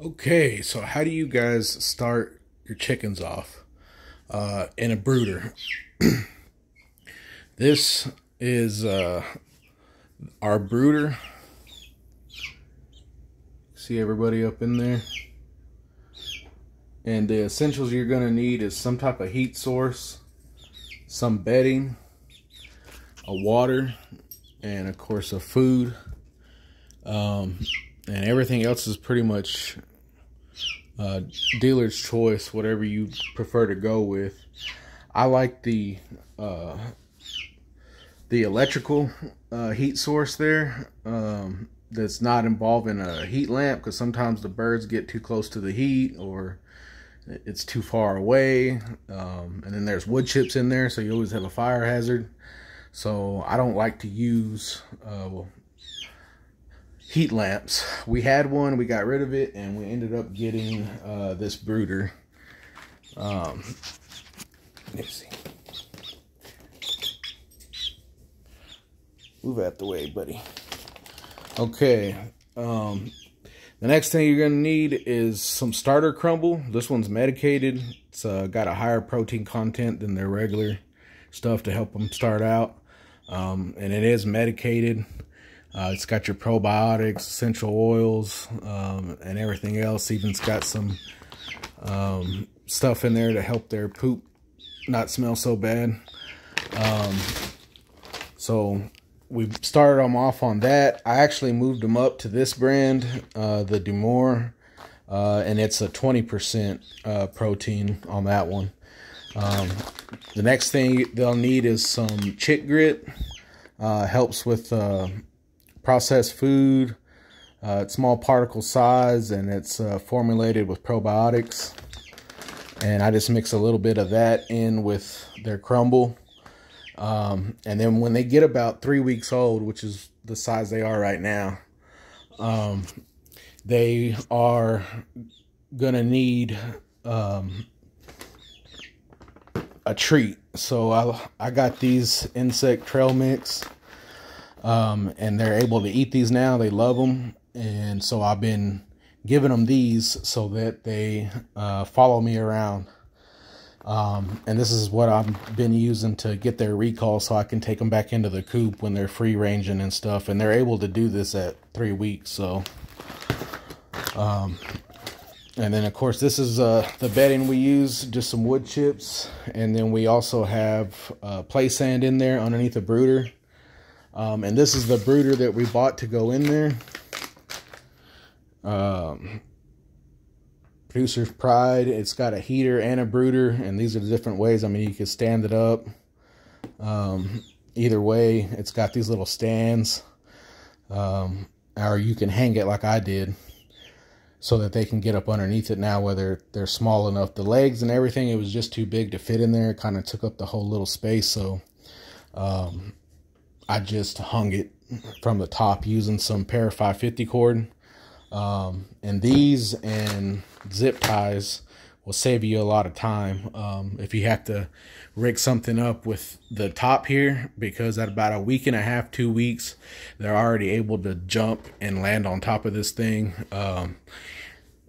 Okay, so how do you guys start your chickens off in a brooder? This is our brooder. See everybody up in there? And the essentials you're going to need is some type of heat source, some bedding, a water, and of course a food. And everything else is pretty much dealer's choice, whatever you prefer to go with. I like the electrical heat source there, that's not involving a heat lamp, because sometimes the birds get too close to the heat or it's too far away. And then there's wood chips in there, so you always have a fire hazard. So I don't like to use heat lamps. We had one, we got rid of it, and we ended up getting this brooder. Let me see. Move out the way, buddy. Okay. The next thing you're gonna need is some starter crumble. This one's medicated. It's got a higher protein content than their regular stuff to help them start out. And it is medicated. It's got your probiotics, essential oils, and everything else. Even it's got some stuff in there to help their poop not smell so bad. So we started them off on that. I actually moved them up to this brand, the Dumore, and it's a 20% protein on that one. The next thing they'll need is some chick grit. Helps with processed food. It's small particle size, and it's formulated with probiotics. And I just mix a little bit of that in with their crumble. And then when they get about 3 weeks old, which is the size they are right now, they are gonna need a treat. So I got these insect trail mix, and they're able to eat these now. They love them, and so I've been giving them these so that they follow me around. And this is what I've been using to get their recall, so I can take them back into the coop when they're free ranging and stuff. And they're able to do this at 3 weeks. So, and then of course this is the bedding we use, just some wood chips, and then we also have play sand in there underneath the brooder. And this is the brooder that we bought to go in there. Producer's Pride. It's got a heater and a brooder, and these are the different ways. I mean, you can stand it up. Either way, it's got these little stands, or you can hang it like I did, so that they can get up underneath it now, whether they're small enough. The legs and everything, it was just too big to fit in there. It kind of took up the whole little space, so I just hung it from the top using some Para 550 cord. And these and zip ties will save you a lot of time if you have to rig something up with the top here, because at about a week and a half, 2 weeks, they're already able to jump and land on top of this thing.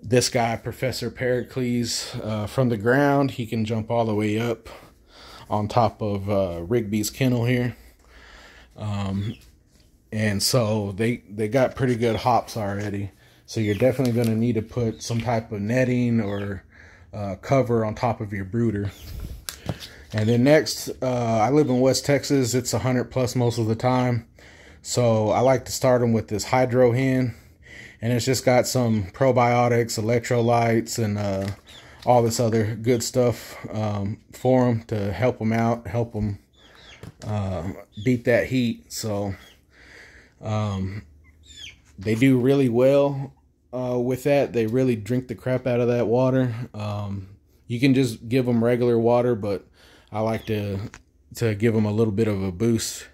This guy, Professor Pericles, from the ground, he can jump all the way up on top of Rigby's kennel here. And so they got pretty good hops already. So you're definitely going to need to put some type of netting or cover on top of your brooder. And then next, I live in West Texas. It's 100+ most of the time. So I like to start them with this Hydro Hen. And it's just got some probiotics, electrolytes, and all this other good stuff for them to help them out, help them beat that heat. So they do really well with that. They really drink the crap out of that water. You can just give them regular water, but I like to give them a little bit of a boost.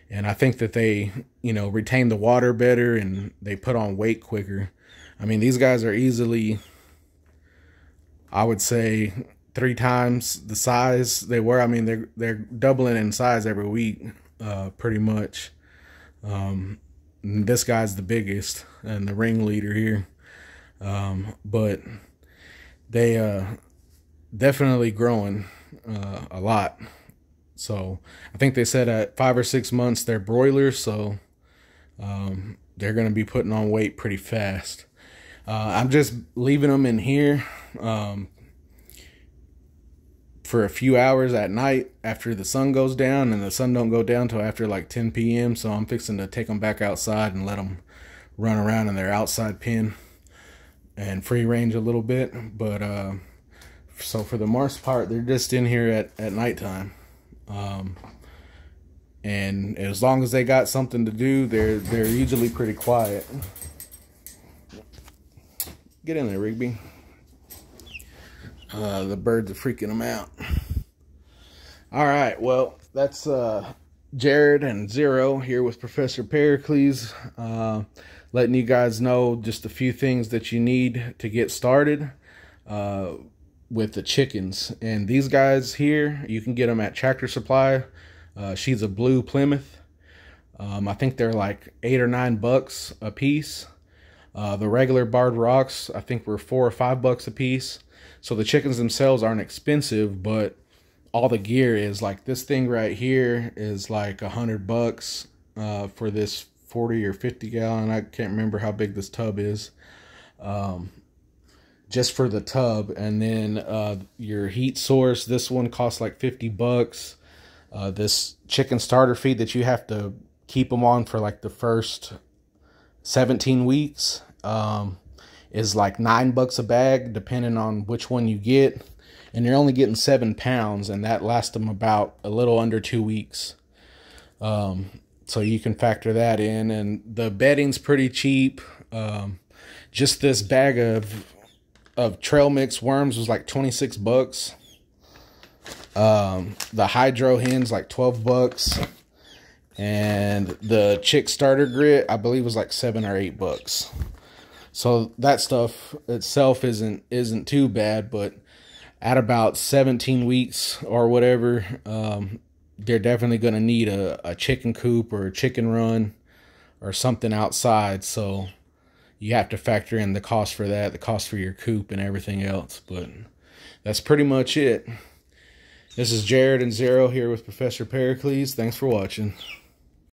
And I think that they, retain the water better, and they put on weight quicker. I mean, these guys are easily, I would say, 3 times the size they were. I mean, they're doubling in size every week, pretty much. This guy's the biggest and the ringleader here. But they definitely growing a lot. So I think they said at 5 or 6 months they're broilers, so they're going to be putting on weight pretty fast. I'm just leaving them in here for a few hours at night after the sun goes down, and the sun don't go down till after like 10 p.m. So I'm fixing to take them back outside and let them run around in their outside pen and free range a little bit. But so for the most part, they're just in here at nighttime. And as long as they got something to do, they're usually pretty quiet. Get in there, Rigby. The birds are freaking them out. All right, well, that's Jared and Zero here with Professor Pericles, letting you guys know just a few things that you need to get started with the chickens. And these guys here, you can get them at Tractor Supply. She's a blue Plymouth. I think they're like $8 or $9 a piece. The regular Barred Rocks, I think, were $4 or $5 a piece. So the chickens themselves aren't expensive, but all the gear is. Like this thing right here is like $100 for this 40 or 50 gallon. I can't remember how big this tub is. Just for the tub. And then your heat source, this one costs like $50. This chicken starter feed that you have to keep them on for like the first 17 weeks is like $9 a bag, depending on which one you get. And you're only getting 7 pounds, and that lasts them about a little under 2 weeks. So you can factor that in. And the bedding's pretty cheap. Just this bag of trail mix worms was like $26. The hydro hens like $12, and the chick starter grit I believe was like $7 or $8. So that stuff itself isn't too bad, but at about 17 weeks or whatever, they're definitely going to need a chicken coop or a chicken run or something outside. So you have to factor in the cost for that, the cost for your coop and everything else. But that's pretty much it. This is Jared and Zero here with Professor Pericles. Thanks for watching.